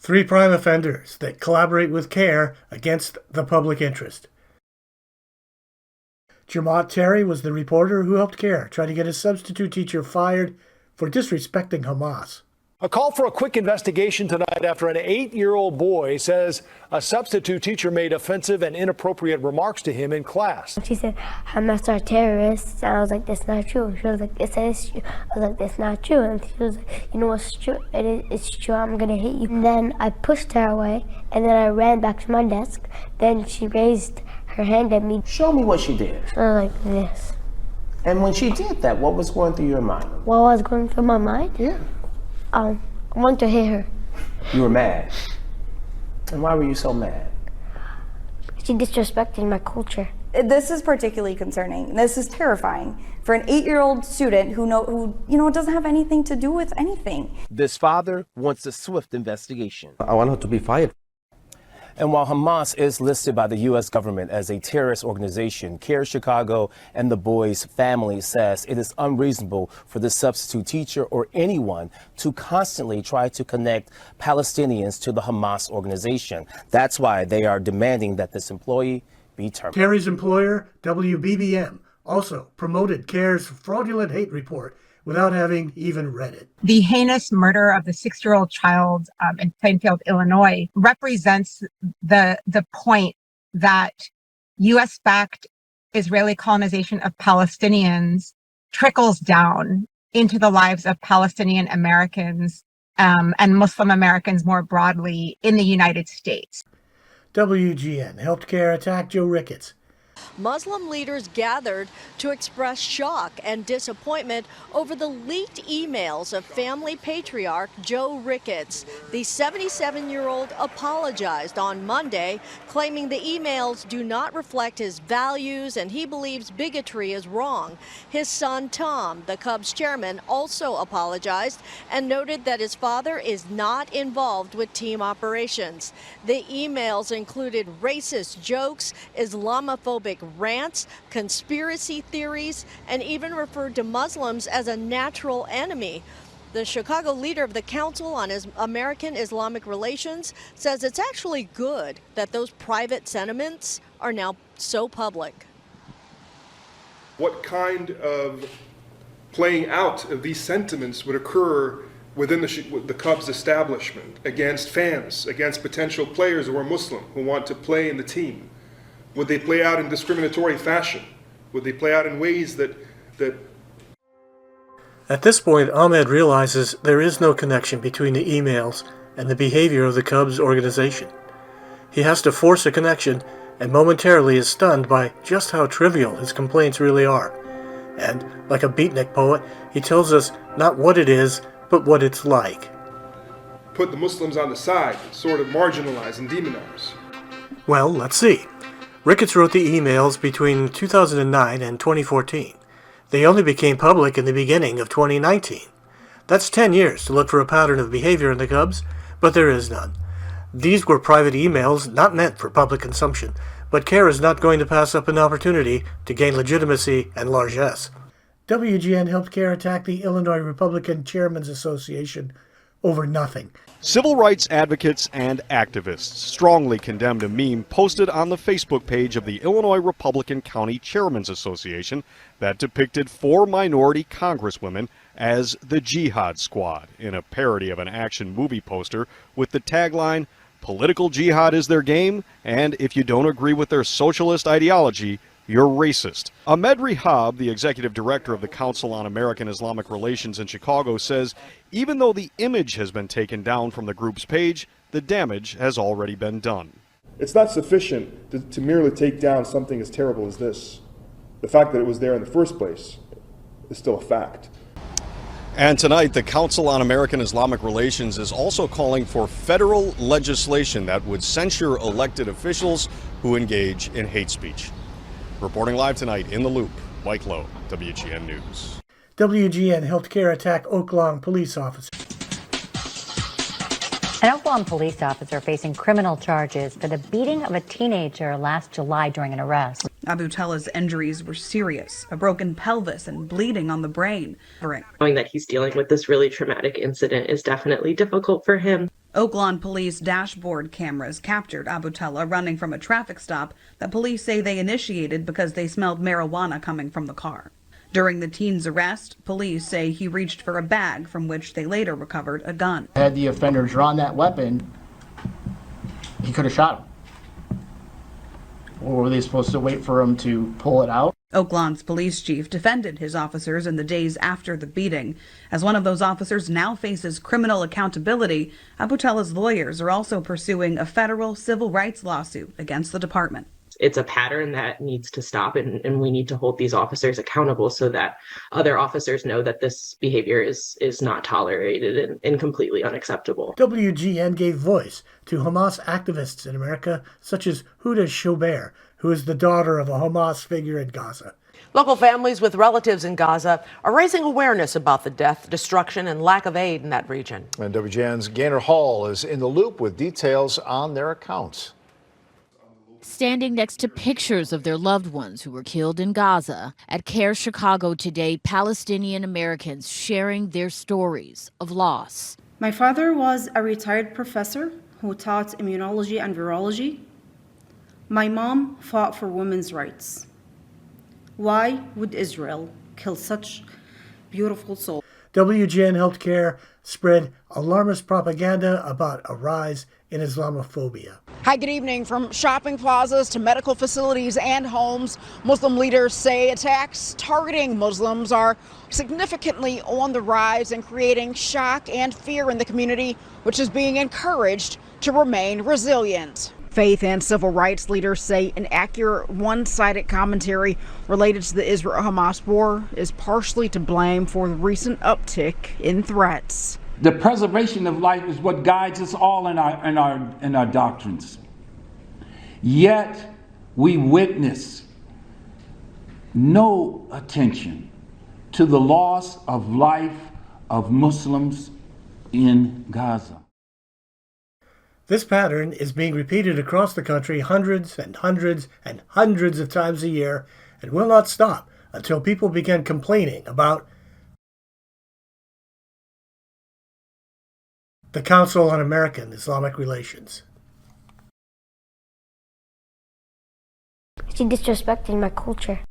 3 prime offenders that collaborate with CAIR against the public interest. Jermont Terry was the reporter who helped CAIR try to get a substitute teacher fired for disrespecting Hamas. A call for a quick investigation tonight after an 8-year-old boy says a substitute teacher made offensive and inappropriate remarks to him in class. She said, Hamas are terrorists, and I was like, that's not true. She was like, it says true. I was like, that's not true. And she was like, you know what's true? It's true, I'm gonna hit you. And then I pushed her away, and then I ran back to my desk. Then she raised her hand at me. Show me what she did. I was like this. And when she did that, what was going through your mind? What was going through my mind? Yeah. I want to hit her. You were mad. And why were you so mad? She disrespected my culture. This is particularly concerning. This is terrifying for an 8-year-old student who doesn't have anything to do with anything. This father wants a swift investigation. I want her to be fired. And while Hamas is listed by the U.S. government as a terrorist organization, CAIR Chicago and the boy's family says it is unreasonable for the substitute teacher or anyone to constantly try to connect Palestinians to the Hamas organization. That's why they are demanding that this employee be terminated. Terry's employer, WBBM, also promoted CAIR's fraudulent hate report without having even read it. The heinous murder of the 6-year-old child in Plainfield, Illinois, represents the point that U.S.-backed Israeli colonization of Palestinians trickles down into the lives of Palestinian Americans and Muslim Americans more broadly in the United States. WGN helped CAIR attack Joe Ricketts. Muslim leaders gathered to express shock and disappointment over the leaked emails of family patriarch Joe Ricketts. The 77-year-old apologized on Monday, claiming the emails do not reflect his values and he believes bigotry is wrong. His son Tom, the Cubs chairman, also apologized and noted that his father is not involved with team operations. The emails included racist jokes, Islamophobic rants, conspiracy theories, and even referred to Muslims as a natural enemy. The Chicago leader of the Council on American Islamic Relations says it's actually good that those private sentiments are now so public. What kind of playing out of these sentiments would occur within the Cubs establishment against fans, against potential players who are Muslim, who want to play in the team? Would they play out in discriminatory fashion? Would they play out in ways that... At this point, Ahmed realizes there is no connection between the emails and the behavior of the Cubs organization. He has to force a connection and momentarily is stunned by just how trivial his complaints really are. And, like a beatnik poet, he tells us not what it is, but what it's like. Put the Muslims on the side, sort of marginalize and demonize. Well, let's see. Ricketts wrote the emails between 2009 and 2014. They only became public in the beginning of 2019. That's 10 years to look for a pattern of behavior in the Cubs, but there is none. These were private emails not meant for public consumption, but CAIR is not going to pass up an opportunity to gain legitimacy and largesse. WGN helped CAIR attack the Illinois Republican Chairman's Association over nothing. Civil rights advocates and activists strongly condemned a meme posted on the Facebook page of the Illinois Republican County Chairman's Association that depicted 4 minority congresswomen as the Jihad Squad in a parody of an action movie poster with the tagline, "Political jihad is their game, and if you don't agree with their socialist ideology, you're racist." Ahmed Rehab, the executive director of the Council on American Islamic Relations in Chicago, says even though the image has been taken down from the group's page, the damage has already been done. It's not sufficient to merely take down something as terrible as this. The fact that it was there in the first place is still a fact. And tonight, the Council on American Islamic Relations is also calling for federal legislation that would censure elected officials who engage in hate speech. Reporting live tonight in the Loop, Mike Lowe, WGN News. WGN helped CAIR attack Oak Lawn police officer. An Oak Lawn police officer facing criminal charges for the beating of a teenager last July during an arrest. Abutella's injuries were serious, a broken pelvis and bleeding on the brain. Knowing that he's dealing with this really traumatic incident is definitely difficult for him. Oaklawn police dashboard cameras captured Abutella running from a traffic stop that police say they initiated because they smelled marijuana coming from the car. During the teen's arrest, police say he reached for a bag from which they later recovered a gun. Had the offender drawn that weapon, he could have shot him. Or were they supposed to wait for him to pull it out? Oaklawn's police chief defended his officers in the days after the beating. As one of those officers now faces criminal accountability, Abutella's lawyers are also pursuing a federal civil rights lawsuit against the department. It's a pattern that needs to stop, and we need to hold these officers accountable so that other officers know that this behavior is not tolerated and completely unacceptable. WGN gave voice to Hamas activists in America, such as Huda Shober, who is the daughter of a Hamas figure in Gaza. Local families with relatives in Gaza are raising awareness about the death, destruction, and lack of aid in that region. And WGN's Gaynor Hall is in the loop with details on their accounts. Standing next to pictures of their loved ones who were killed in Gaza. At CAIR Chicago today, Palestinian Americans sharing their stories of loss. My father was a retired professor who taught immunology and virology. My mom fought for women's rights. Why would Israel kill such beautiful souls? WGN helped CAIR spread alarmist propaganda about a rise in Islamophobia. Hi, good evening. From shopping plazas to medical facilities and homes, Muslim leaders say attacks targeting Muslims are significantly on the rise and creating shock and fear in the community, which is being encouraged to remain resilient. Faith and civil rights leaders say an accurate one-sided commentary related to the Israel-Hamas war is partially to blame for the recent uptick in threats. The preservation of life is what guides us all in our doctrines. Yet we witness no attention to the loss of life of Muslims in Gaza. This pattern is being repeated across the country hundreds and hundreds and hundreds of times a year and will not stop until people begin complaining about the Council on American-Islamic Relations. She disrespected my culture.